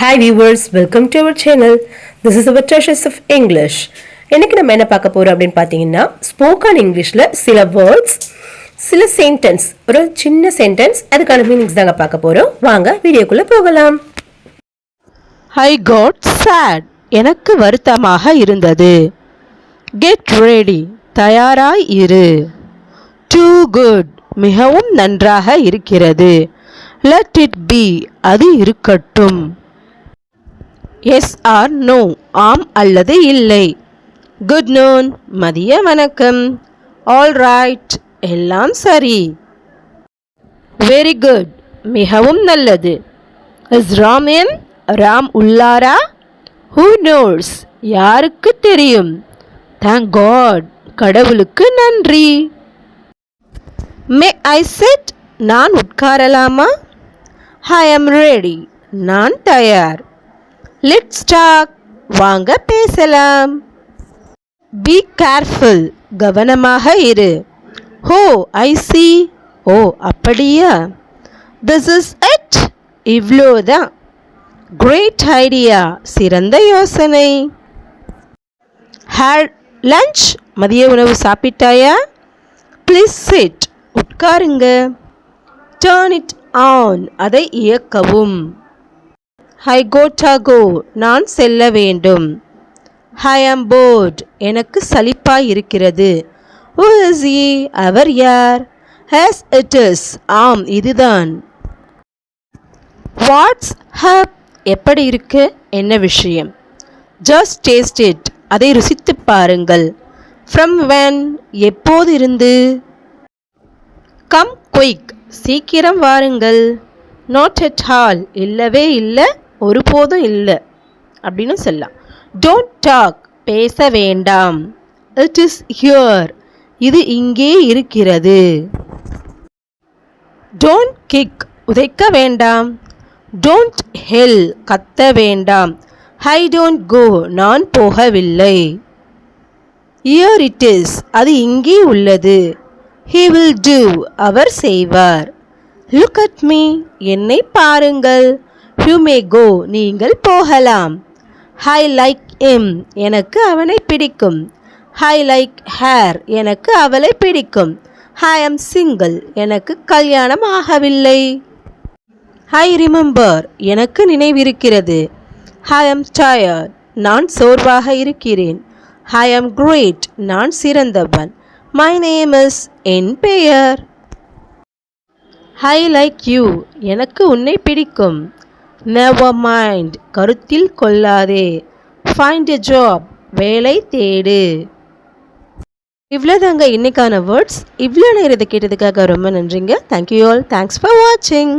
Hi viewers, welcome to our channel. This is our Treasures of English. இன்னைக்கு நம்ம என்ன பார்க்க போறோம் அப்படினு பாத்தீங்கன்னா ஸ்போக்கன் இங்கிலீஷ்ல சில வேர்ட்ஸ், சில சென்டென்ஸ், ஒரு சின்ன சென்டென்ஸ் அதுக்கான மீனிங்ஸ் தாங்க பார்க்க போறோம். வாங்க வீடியோக்குள்ள போகலாம். I got sad. எனக்கு வருத்தமாக இருந்தது. Get ready. தயாராய் இரு. Too good. மிகவும் நன்றாக இருக்கிறது. Let it be. அது இருக்கட்டும். Yes or no. ஆம் அல்லது இல்லை. Good noon. மதிய வணக்கம். All right. எல்லாம் சரி. Very good. மிகவும் நல்லது. Is Ram in? Ram உள்ளாரா? Who knows? யாருக்கு தெரியும்? Thank God. கடவுளுக்கு நன்றி. May I sit? நான் உட்காரலாமா? I am ready. நான் தயார். Let's talk. வாங்க பேசலாம். Be careful. கவனமாக இரு. Oh, I see. ஓ அப்படியா? This is it. இவ்வளோதான். Great idea. சிறந்த யோசனை. Had lunch? மதிய உணவு சாப்பிட்டாயா? Please sit. உட்காருங்க. Turn it on. அதை இயக்கவும். I gotta go. நான் செல்ல வேண்டும். I am bored. எனக்கு சலிப்பாய் இருக்கிறது. Who is he? அவர் யார்? As it is. ஆம் இதுதான். What's up? எப்படி இருக்கு? என்ன விஷயம்? Just taste it. அதை ருசித்து பாருங்கள். From when? எப்போது இருந்து? Come quick. சீக்கிரம் வாருங்கள். Not at all. இல்லவே இல்லை, ஒருபோதும் இல்லை அப்படின்னு சொல்லலாம். Don't talk. பேச வேண்டாம். It is here. இது இங்கே இருக்கிறது. Don't kick. உதைக்க வேண்டாம். Don't yell. கத்த வேண்டாம். I don't go. நான் போகவில்லை. Here it is. அது இங்கே உள்ளது. He will do. அவர் செய்வார். Look at me. என்னை பாருங்கள். You may go. நீங்கள் போகலாம். I like him. எனக்கு அவனை பிடிக்கும். I like her. எனக்கு அவளை பிடிக்கும். I am single. எனக்கு கல்யாணம் ஆகவில்லை. I remember. எனக்கு நினைவிருக்கிறது. I am tired. நான் சோர்வாக இருக்கிறேன். I am great. நான் சிறந்தவன். My name is. என் பெயர். I like you. எனக்கு உன்னை பிடிக்கும். Never mind. கருத்தில் கொள்ளாதே. Find a job. வேலை தேடு. இவ்வளோதாங்க இன்னைக்கான வேர்ட்ஸ். இவ்வளோ நேரம் இதை கேட்டதுக்காக ரொம்ப நன்றிங்க. Thank you all. Thanks for watching.